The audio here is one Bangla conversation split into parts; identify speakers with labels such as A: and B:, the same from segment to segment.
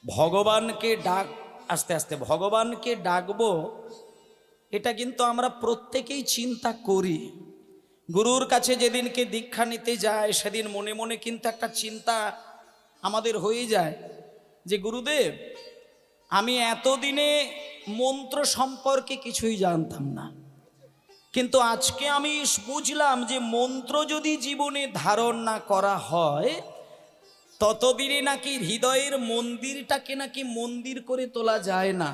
A: ভগবানকে ডাক, আস্তে আস্তে ভগবানকে ডাকবো, এটা কিন্তু আমরা প্রত্যেকেই চিন্তা করি। গুরুর কাছে যেদিনকে দীক্ষা নিতে যায় সেদিন মনে মনে কিন্তু একটা চিন্তা আমাদের হয়ে যায় যে গুরুদেব, আমি এতদিনে মন্ত্র সম্পর্কে কিছুই জানতাম না, কিন্তু আজকে আমি বুঝলাম যে মন্ত্র যদি জীবনে ধারণ না করা হয় ততদিনে নাকি হৃদয়ের মন্দিরটাকে নাকি মন্দির করে তোলা যায় না।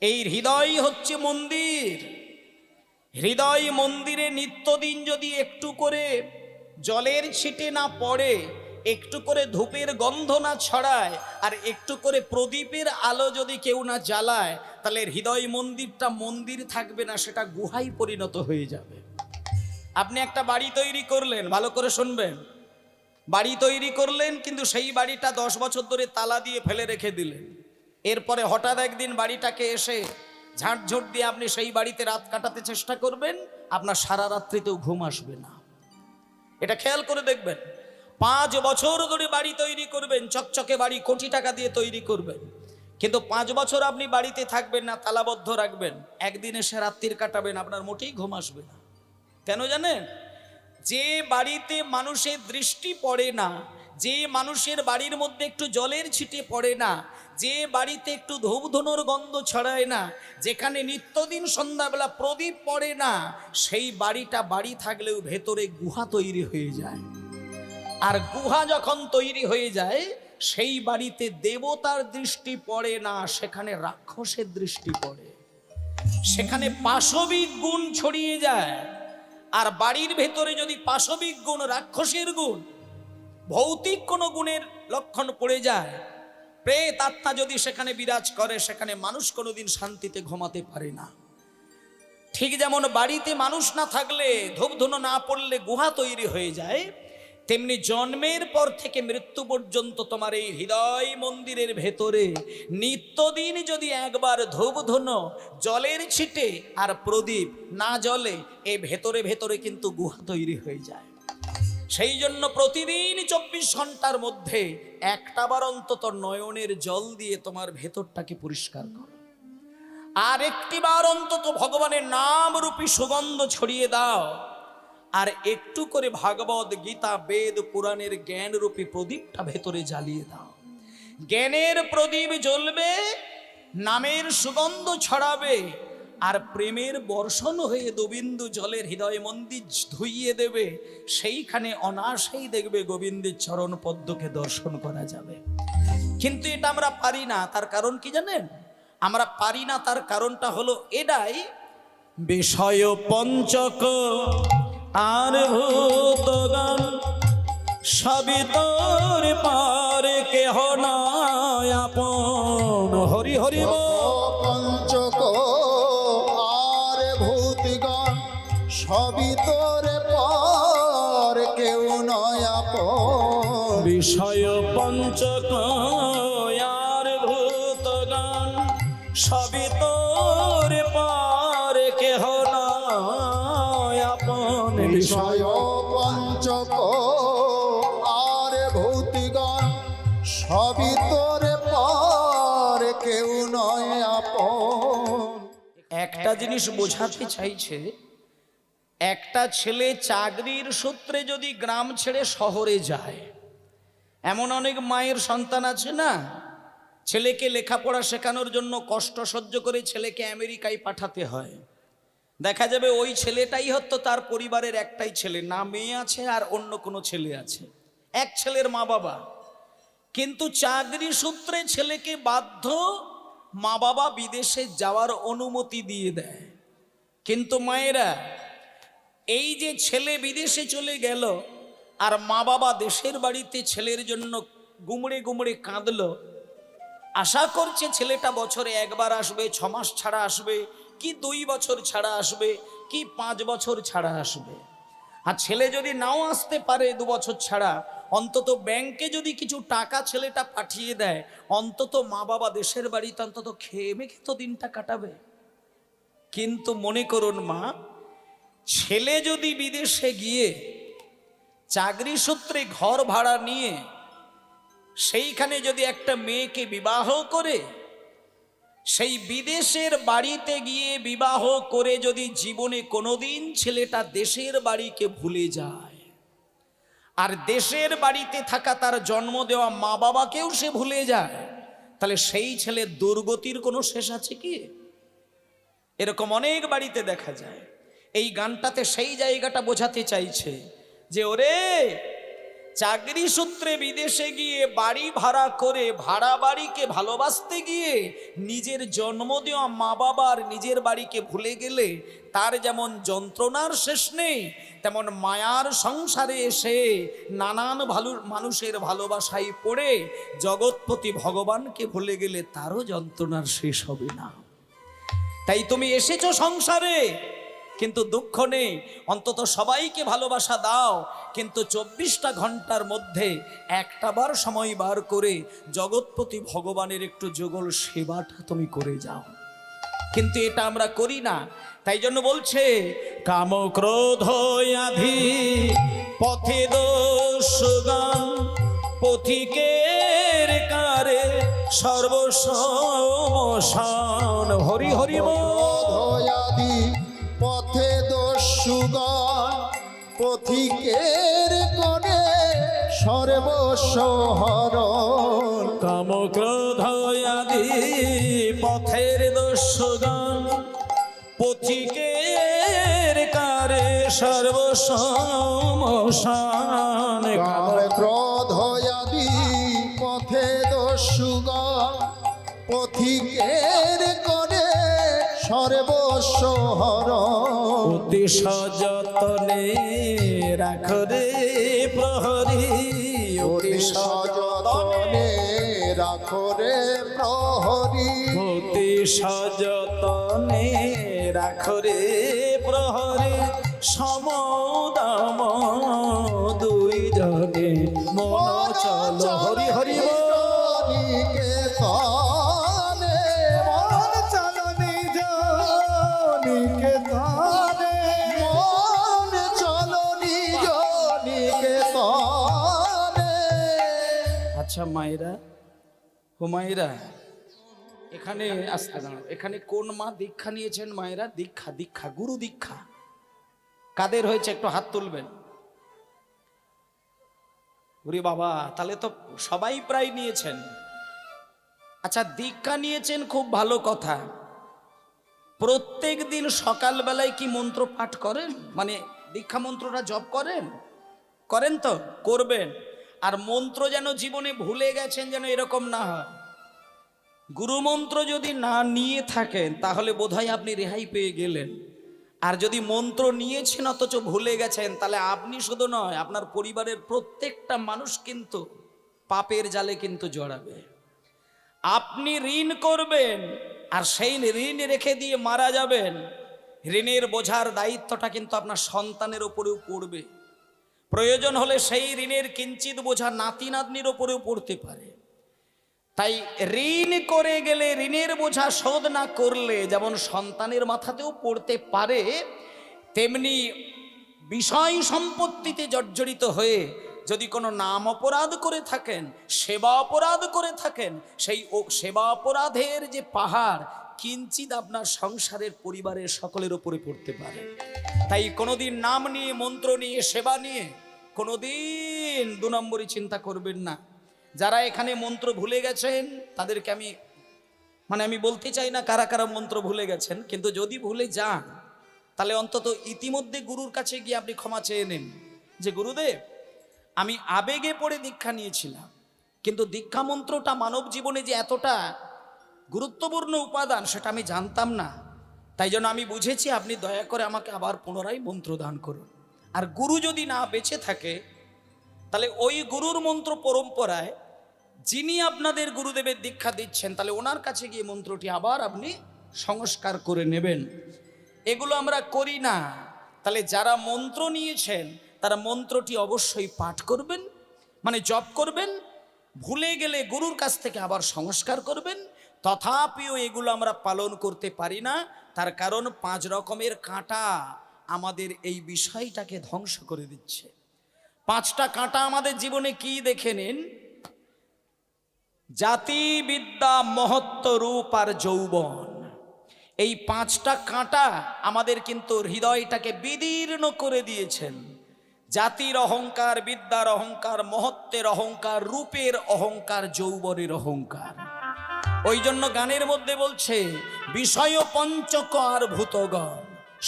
A: এই হৃদয় হচ্ছে মন্দির। হৃদয় মন্দিরে নিত্যদিন যদি একটু করে জলের ছিটে না পড়ে, একটু করে ধূপের গন্ধ না ছড়ায়, আর একটু করে প্রদীপের আলো যদি কেউ না জ্বালায়, তাহলে হৃদয় মন্দিরটা মন্দির থাকবে না, সেটা গুহায় পরিণত হয়ে যাবে। আপনি একটা বাড়ি তৈরি করলেন, ভালো করে শুনবেন, বাড়ি তৈরি করলেন কিন্তু সেই বাড়িটা 10 বছর ধরে তালা দিয়ে ফেলে রেখে দিলেন। এরপরে হঠাৎ একদিন বাড়িটাকে এসে ঝাঁটঝোট দিয়ে আপনি সেই বাড়িতে রাত কাটাতে চেষ্টা করবেন, আপনার সারা রাত্রিতেও ঘুম আসবে না। এটা খেয়াল করে দেখবেন। 5 বছর ধরে বাড়ি তৈরি করবেন, চকচকে বাড়ি, কোটি টাকা দিয়ে তৈরি করবেন, কিন্তু 5 বছর আপনি বাড়িতে থাকবেন না, তালাবদ্ধ রাখবেন, একদিন এসে রাত্রির কাটাবেন, আপনার মোটেই ঘুম আসবে না। কেন জানেন? যে বাড়িতে মানুষের দৃষ্টি পড়ে না, যে মানুষের বাড়ির মধ্যে একটু জলের ছিটে পড়ে না, যে বাড়িতে একটু ধূপধুনোর গন্ধ ছড়ায় না, যেখানে নিত্যদিন সন্ধ্যাবেলা প্রদীপ পড়ে না, সেই বাড়িটা বাড়ি থাকলেও ভেতরে গুহা তৈরি হয়ে যায়। আর গুহা যখন তৈরি হয়ে যায়, সেই বাড়িতে দেবতার দৃষ্টি পড়ে না, সেখানে রাক্ষসের দৃষ্টি পড়ে, সেখানে পাশবিক গুণ ছড়িয়ে যায়। আর বাড়ির ভেতরে যদি পাশবিক গুণ, রাক্ষসের গুণ, ভৌতিক কোনো গুণের লক্ষণ পড়ে যায়, প্রেত আত্মা যদি সেখানে বিরাজ করে, সেখানে মানুষ কোনোদিন শান্তিতে ঘুমাতে পারে না। ঠিক যেমন বাড়িতে মানুষ না থাকলে, ধূপধুনো না পড়লে গুহা তৈরি হয়ে যায়, তেমনি জন্মের পর থেকে মৃত্যু পর্যন্ত তোমার এই হৃদয় মন্দিরের ভেতরে নিত্যদিন যদি একবার ধূপধুনো, জলের ছিটে আর প্রদীপ না জ্বলে, এই ভেতরে ভেতরে কিন্তু গুহা তৈরি হয়ে যায়। সেই জন্য প্রতিদিন 24 ঘন্টার মধ্যে একটাবার অন্তত নয়নের জল দিয়ে তোমার ভেতরটাকে পরিষ্কার করো, আর একটিবার অন্তত ভগবানের নাম রূপী সুগন্ধ ছড়িয়ে দাও, আর একটু করে ভাগবত গীতা বেদ পুরাণের জ্ঞান রূপী প্রদীপটা ভেতরে জ্বালিয়ে দাও। জ্ঞানের প্রদীপ জ্বলবে, নামের সুগন্ধ ছড়াবে, আর প্রেমের বর্ষণ হয়ে দুবিন্দু জলের হৃদয় মন্দির ধুইয়ে দেবে। সেইখানে অনায়াসেই দেখবে গোবিন্দের চরণ পদ্মকে দর্শন করা যাবে। কিন্তু এটা আমরা পারি না। তার কারণ কি জানেন? আমরা পারি না, তার কারণটা হলো এটাই, বিষয় পঞ্চক আর ভূতগণ সবই তোর পারে, কেহ নয় আপন। হরি হরি
B: পঞ্চক আর ভূতগণ সবই তোর পার, কেউ নয় আপন।
A: বিষয় পঞ্চক আর ভূতগণ সবই তোর পারে, কেহ নয় আপন।
B: বিষয় পঞ্চক আর ভূতগণ সবই তোর পার, কেউ নয় আপন।
A: একটা জিনিস বোঝাতে চাইছে, একটা ছেলে চাকরির সূত্রে যদি গ্রাম ছেড়ে শহরে যায়, এমন অনেক মায়ের সন্তান আছে না, ছেলেকে লেখাপড়া শেখানোর জন্য কষ্ট সহ্য করে ছেলেকে আমেরিকায় পাঠাতে হয়। দেখা যাবে ওই ছেলেটাই হয়তো তার পরিবারের একটাই ছেলে, না মেয়ে আছে আর অন্য কোনো ছেলে আছে, এক ছেলের মা বাবা, কিন্তু চাকরি সূত্রে ছেলেকে বাধ্য মা বাবা বিদেশে যাওয়ার অনুমতি দিয়ে দেয়। কিন্তু মায়েরা, এই যে ছেলে বিদেশে চলে গেল আর মা বাবা দেশের বাড়িতে ছেলের জন্য গুমড়ে গুমড়ে কাঁদলো, আশা করছে ছেলেটা বছরে একবার আসবে, 6 মাস ছাড়া আসবে, কি 2 বছর ছাড়া আসবে, কি 5 বছর ছাড়া আসবে। আর ছেলে যদি নাও আসতে পারে 2 বছর ছাড়া, অন্তত ব্যাংকে যদি কিছু টাকা ছেলেটা পাঠিয়ে দেয়, অন্তত মা বাবা দেশের বাড়িতে অন্তত খেয়ে মেখে তো দিনটা কাটাবে। কিন্তু মনে করুন মা, ছেলে যদি বিদেশে গিয়ে চাকরি সূত্রে ঘর ভাড়া নিয়ে সেইখানে যদি একটা মেয়েকে বিবাহ করে, সেই বিদেশের বাড়িতে গিয়ে বিবাহ করে যদি জীবনে কোনোদিন ছেলেটা দেশের বাড়িকে ভুলে যায়, আর দেশের বাড়িতে থাকা তার জন্ম দেওয়া মা বাবাকেও সে ভুলে যায়, তাহলে সেই ছেলের দুর্গতির কোনো শেষ আছে কি? এরকম অনেক বাড়িতে দেখা যায়। এই গানটাতে সেই জায়গাটা বোঝাতে চাইছে যে ওরে, চাকরি সূত্রে বিদেশে গিয়ে বাড়ি ভাড়া করে ভাড়া বাড়িকে ভালোবাসতে গিয়ে নিজের জন্ম দেওয়া মা বাবার নিজের বাড়িকে ভুলে গেলে তার যেমন যন্ত্রণার শেষ নেই, তেমন মায়ার সংসারে এসে নানান মানুষের ভালোবাসায় পড়ে জগৎপতি ভগবানকে ভুলে গেলে তারও যন্ত্রণার শেষ হবে না। তাই তুমি এসেছো সংসারে, কিন্তু দুঃখ নেই, অন্তত সবাইকে ভালোবাসা দাও, কিন্তু 24টা ঘন্টার মধ্যে একটা বার সময় বার করে জগৎপতি ভগবানের একটু যুগল সেবাটা তুমি করে যাও। কিন্তু এটা আমরা করি না। তাই জন্য বলছে, কাম ক্রোধ আধি পথে দোষগান, পথিকের কারে সর্বসমশান। হরি হরি বল।
B: আদি পথে দস্যুগণ, পথিকের কোণে সর্বসহরণ।
A: কাম ক্রোধ আদি পথের দস্যুগণ, পথিকের কারে সর্বসমশান।
B: কাম ক্রোধ আদি পথে দস্যুগণ, পথিকের কোণে সর্বসহরণ।
A: অতি সযতনে রাখো রে প্রহরী,
B: অতি সযতনে রাখো রে প্রহরী।
A: অতি সযতনে রাখো রে প্রহরী, সমদাম দুই জনে মন চল। হরি হরি বল।
B: নিকেতনে মন চল নিজ নিকেতনে, মন চল নিজ নিকেতনে।
A: আচ্ছা মায়েরা, ও মায়েরা, এখানে আসতে দাঁড়াও। এখানে কোন মা দীক্ষা নিয়েছেন? মায়েরা দীক্ষা, দীক্ষা, গুরু দীক্ষা কাদের হয়েছে একটু হাত তুলবেন। ওরে বাবা, তাহলে তো সবাই প্রায় নিয়েছেন। আচ্ছা, দীক্ষা নিয়েছেন, খুব ভালো কথা। প্রত্যেক দিন সকালবেলায় কি মন্ত্র পাঠ করেন? মানে দীক্ষা মন্ত্রটা জপ করেন? করেন তো? করবেন। আর মন্ত্র যেন জীবনে ভুলে গেছেন যেন এরকম না হয়। গুরু মন্ত্র যদি না নিয়ে থাকেন তাহলে বোধহয় আপনি রেহাই পেয়ে গেলেন। আর যদি মন্ত্র নিয়েছেন অথচ ভুলে গেছেন, তাহলে আপনি শুধু নয়, আপনার পরিবারের প্রত্যেকটা মানুষ কিন্তু পাপের জালে কিন্তু জড়াবে। আপনি ঋণ করবেন আর সেই ঋণ রেখে দিয়ে মারা যাবেন, ঋণের বোঝার দায়িত্বটা কিন্তু আপনার সন্তানের ওপরেও পড়বে। প্রয়োজন হলে সেই ঋণের কিঞ্চিত বোঝা নাতি নাতনির ওপরেও পড়তে পারে। তাই ঋণ করে গেলে ঋণের বোঝা শোধ না করলে যেমন সন্তানের মাথাতেও পড়তে পারে, তেমনি বিষয় সম্পত্তিতে জর্জরিত হয়ে যদি কোনো নাম অপরাধ করে থাকেন, সেবা অপরাধ করে থাকেন, সেই সেবা অপরাধের যে পাহাড় কিঞ্চিত আপনার সংসারের পরিবারের সকলের উপরে পড়তে পারে। তাই কোনোদিন নাম নিয়ে, মন্ত্র নিয়ে, সেবা নিয়ে কোনোদিন 2 নম্বরই চিন্তা করবেন না। যারা এখানে মন্ত্র ভুলে গেছেন তাদেরকে আমি বলতে চাই না কারা কারা মন্ত্র ভুলে গেছেন, কিন্তু যদি ভুলে যান তাহলে অন্তত ইতিমধ্যে গুরুর কাছে গিয়ে আপনি ক্ষমা চেয়ে নেন যে গুরুদেব, আমি আবেগে পড়ে দীক্ষা নিয়েছিলাম, কিন্তু দীক্ষা মন্ত্রটা মানব জীবনে যে এতটা গুরুত্বপূর্ণ উপাদান সেটা আমি জানতাম না। তাই জন্য আমি বুঝেছি, আপনি দয়া করে আমাকে আবার পুনরায় মন্ত্র দান করুন। আর গুরু যদি না বেঁচে থাকে তাহলে ওই গুরুর মন্ত্র পরম্পরায় যিনি আপনাদের গুরুদেবের দীক্ষা দিচ্ছেন, তাহলে ওনার কাছে গিয়ে মন্ত্রটি আবার আপনি সংস্কার করে নেবেন। এগুলো আমরা করি না। তাহলে যারা মন্ত্র নিয়েছেন তারা মন্ত্রটি অবশ্যই পাঠ করবেন, মানে জপ করবেন। ভুলে গেলে গুরুর কাছ থেকে আবার সংস্কার করবেন। তথাপিও এগুলো আমরা পালন করতে পারি না, তার কারণ 5 রকমের কাঁটা আমাদের এই বিষয়টাকে ধ্বংস করে দিচ্ছে। 5টা কাঁটা আমাদের জীবনে কি দেখে নিন। জাতি, বিদ্যা, মহত্ব, রূপ আর যৌবন, এই পাঁচটা কাঁটা আমাদের কিন্তু হৃদয়টাকে বিদীর্ণ করে দিয়েছেন। জাতির অহংকার, বিদ্যার অহংকার, মহত্বের অহংকার, রূপের অহংকার, যৌবনের অহংকার। ওই জন্য গানের মধ্যে বলছে, বিষয় পঞ্চক আর ভূতগণ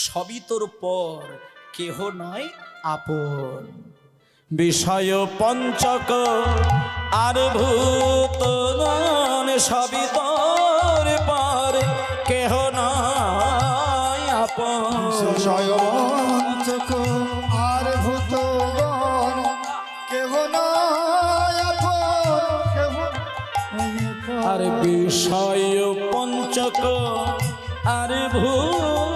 A: সবই তোর পর, কেহ নয় আপন। বিষয় পঞ্চক আর ভূতগণ সবই তোর পর, কেহ নয় আপন।
B: বিষয়পঞ্চক আর ভূতগণ কেহ নয় আপন, কেহ নয় আপন।
A: আর বিষয় পঞ্চক আর ভূত